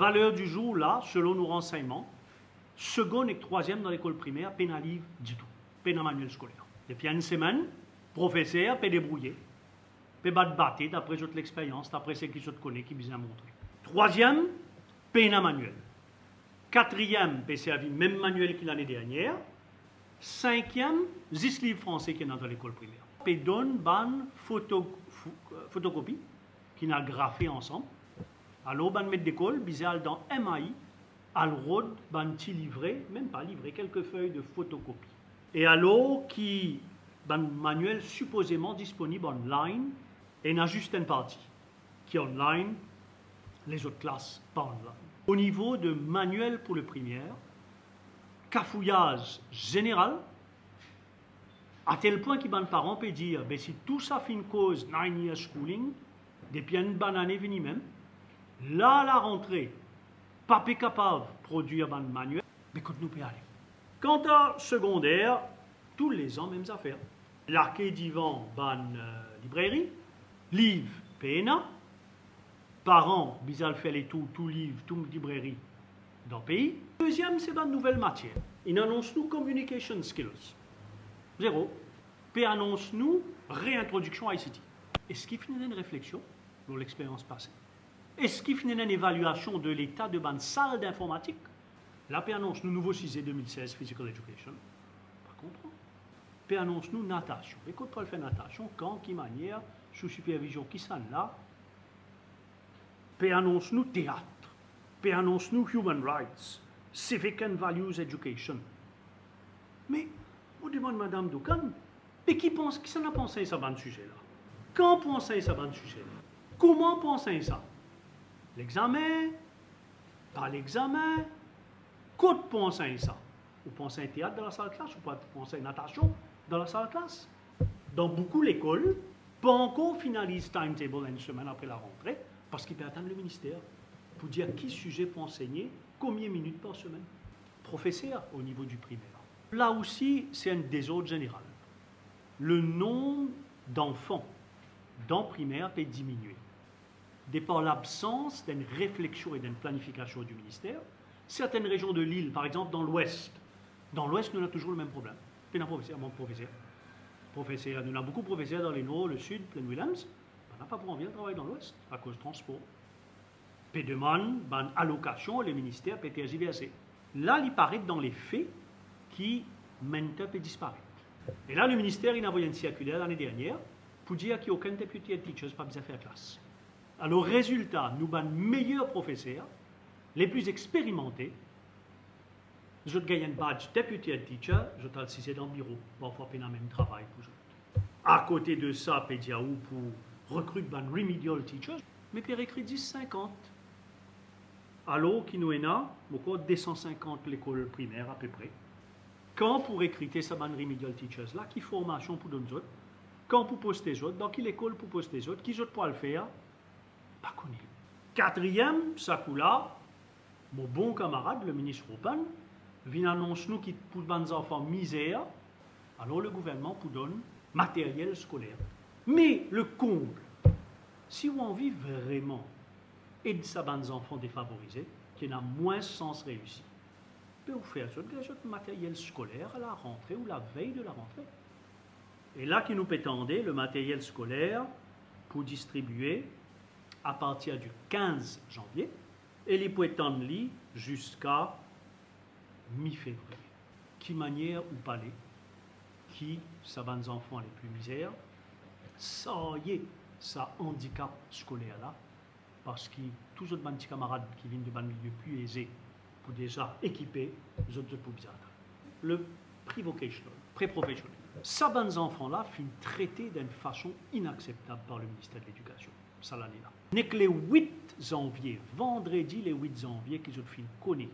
valeur du jour, là, selon nos renseignements, seconde et troisième dans l'école primaire, pas un livre du tout, pas un manuel scolaire. Depuis une semaine, professeur peut débrouiller, peut battre, d'après toute l'expérience, d'après ce qui se connaît, qui bien montré. Troisième, pas un manuel. Quatrième, peut servir même manuel que l'année dernière. Cinquième, 10 livres français qui sont dans l'école primaire. Peut donner une photocopie qui n'a graffé ensemble. Alors, ban maître d'école, bizarre dans MAI, al road, ban petit livré, même pas livré, quelques feuilles de photocopie. Et alors, qui ban manuel supposément disponible online, et n'a juste une partie qui est online, les autres classes pas online. Au niveau de manuel pour le primaire, cafouillage général, à tel point que les parents peuvent dire, ben, si tout ça fait une cause 9 years schooling, depuis une bonne année venue même, là, la rentrée, pas capable de produire un manuel, mais quand nous pouvons aller. Quant à secondaire, tous les ans, mêmes affaires. L'arcade divan, librairie, livre, PNA, parents, bizarre fait les tout livre, tout librairie dans le pays. Deuxième, c'est une nouvelle matière. Il annonce nous communication skills. 0. Puis annonce nous réintroduction ICT. Est-ce qu'il finit une réflexion sur l'expérience passée? Est-ce qu'il finit une évaluation de l'état de ban salle d'informatique? Là, puis annonce nous nouveau 6 2016 physical education. Pas comprendre. Puis annonce nous natation. Et quand on fait natation, quand, qui manière, sous supervision, qui s'en là? Puis annonce nous théâtre. Puis annonce nous human rights, civic and values education. Mais, on demande Madame Doukan, mais qui s'en a pensé ça dans ce sujet-là? Quand pensez ça dans ce sujet-là? Comment pensez ça? L'examen? Pas l'examen? Quand pensez ça? Vous pensez un théâtre dans la salle de classe ou pas pensez natation dans la salle de classe? Dans beaucoup d'écoles, pas encore finalise timetable une semaine après la rentrée, parce qu'ils peuvent attendre le ministère pour dire qui sujet pour enseigner, combien de minutes par semaine. Professeur au niveau du primaire. Là aussi, c'est un désordre général. Le nombre d'enfants dans le primaire peut diminuer. De par l'absence d'une réflexion et d'une planification du ministère, certaines régions de l'île, par exemple dans l'ouest, nous avons toujours le même problème. Puis, nous avons professeur. Nous avons beaucoup de professeurs dans les nord, le sud, Plaine Williams. On n'a pas pour envie de travailler dans l'ouest à cause du transport. Puis demande une allocation, le ministère peut tergiverser. Là, il paraît dans les faits qui maintenant peut disparaître. Et là, le ministère il a envoyé une circulaire l'année dernière pour dire qu'il n'y a aucun deputy teacher pas besoin de faire classe. Alors, résultat, nous avons les meilleurs professeurs, les plus expérimentés. Je gagne un badge deputy teacher, je t'ai assisté dans le bureau, parfois pas le même travail pour eux. À côté de ça, peut dire où pour recruter un remedial teacher, mais puis recruter 10-50. Alors, qui nous est là, encore 250 l'école primaire à peu près. Quand pour recruter ces remedial teachers là, qui formation pour donner autres, quand pour poster les autres, dans quelle école pour poster les autres, qui autres pour le faire, pas connu. Quatrième, ça coup là, mon bon camarade, le ministre Ropan, vient annoncer nous qu'il pour les enfants misère, alors le gouvernement pour donne matériel scolaire. Mais le comble, si on vit vraiment aider ces enfants défavorisés, qui n'a moins sens réussi, peut vous faire ce matériel scolaire à la rentrée ou la veille de la rentrée. Et là, qui nous pétendait le matériel scolaire pour distribuer à partir du 15 janvier et les pétendre jusqu'à mi-février. Qui manière ou palais, qui ça va les enfants les plus misères, ça y est, ça handicap scolaire là, parce que tous les autres petits camarades qui viennent de milieux plus aisés pour déjà équiper, les autres pour bizarre. Le pre-vocational, pré-professionnel. Ces bons enfants-là furent traités d'une façon inacceptable par le ministère de l'Éducation, ça l'année-là. N'est que les 8 janvier, vendredi les 8 janvier, qu'ils ont fait connaître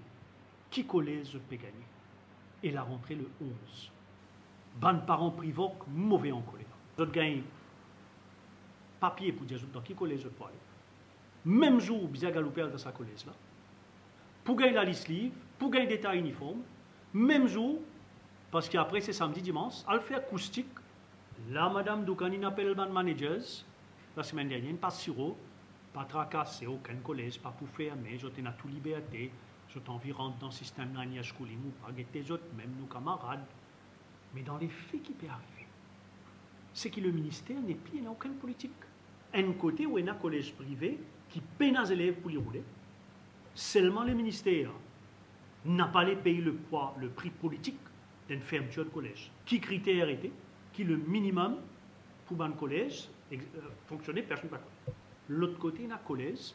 qui collège peut gagner. Et la rentrée le 11. Ban parents privés, mauvais en colère. Ils ont gagné papier pour dire dans qui collège peut aller. Même jour, bien galopé dans sa collège là. Pour gagner la liste livre, pour gagner des détails uniformes, même jour, parce qu'après c'est samedi, dimanche, elle fait acoustique. Là, Madame Doukan, appelle les managers, la semaine dernière, pas siro, pas tracasser aucun collège, pas pour fermer, je t'ai toute liberté, je t'environne dans le système de schooling ou pas, les autres, même nos camarades. Mais dans les faits qui peut arriver, c'est que le ministère n'est plus dans aucune politique. Un côté où il y a un collège privé qui peine les élèves pour les rouler, seulement le ministère n'a pas les payé le prix politique d'une fermeture de collège. Qui critère était, qui le minimum pour un collège fonctionner, personne ne va connaître. L'autre côté, il y a un collège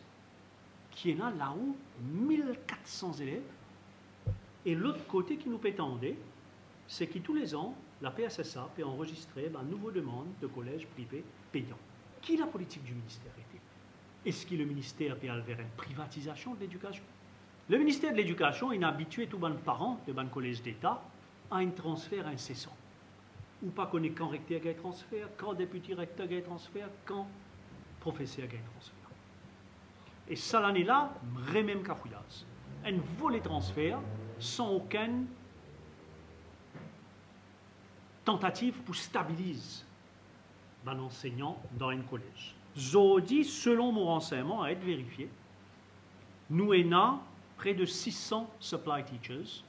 qui est là-haut, 1400 élèves. Et l'autre côté qui nous pétendait, c'est que tous les ans, la PSSA peut enregistrer une nouvelle demande de collège privé payant. Qui est la politique du ministère était? Est-ce que le ministère peut aller vers une privatisation de l'éducation? Le ministère de l'Éducation est habitué tous les parents de collège d'État à un transfert incessant. Ou pas connaître quand recteur a un transfert, quand député recteur a un transfert, quand professeur a un transfert. Et ça, l'année-là, même cafouillage. Un volet transfert sans aucune tentative pour stabiliser un enseignant dans un collège. Aujourd'hui, selon mon renseignement à être vérifié, nous avons près de 600 supply teachers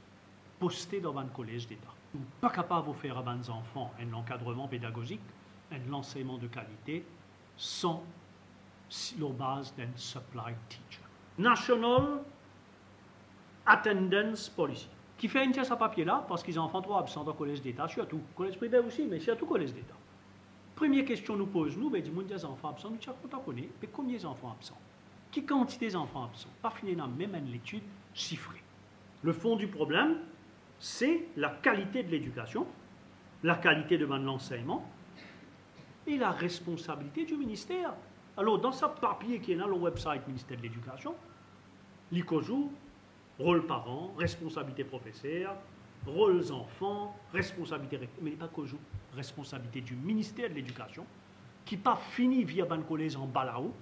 postés dans un collège d'État. Nous ne sommes pas capables de faire à nos enfants un encadrement pédagogique, un enseignement de qualité, sans la base d'un supply teacher. National Attendance Policy, qui fait une pièce à papier là, parce qu'ils en font trop absents dans le collège d'État, surtout, collège privé aussi, mais surtout collège d'État. Première question nous pose, nous, ben, dis-moi des enfants absents, nous savons connaître, mais combien d'enfants absents? Qui quantité d'enfants absents? Pas fini dans même une étude chiffrée. Le fond du problème, c'est la qualité de l'éducation, la qualité de l'enseignement et la responsabilité du ministère. Alors, dans ce papier qui est dans le website du ministère de l'Éducation, l'ICOJOU, rôle parent, responsabilité professeur, rôles enfants, responsabilité, mais pas COJOU, responsabilité du ministère de l'Éducation, qui pas fini via ban collège en bas là-haut.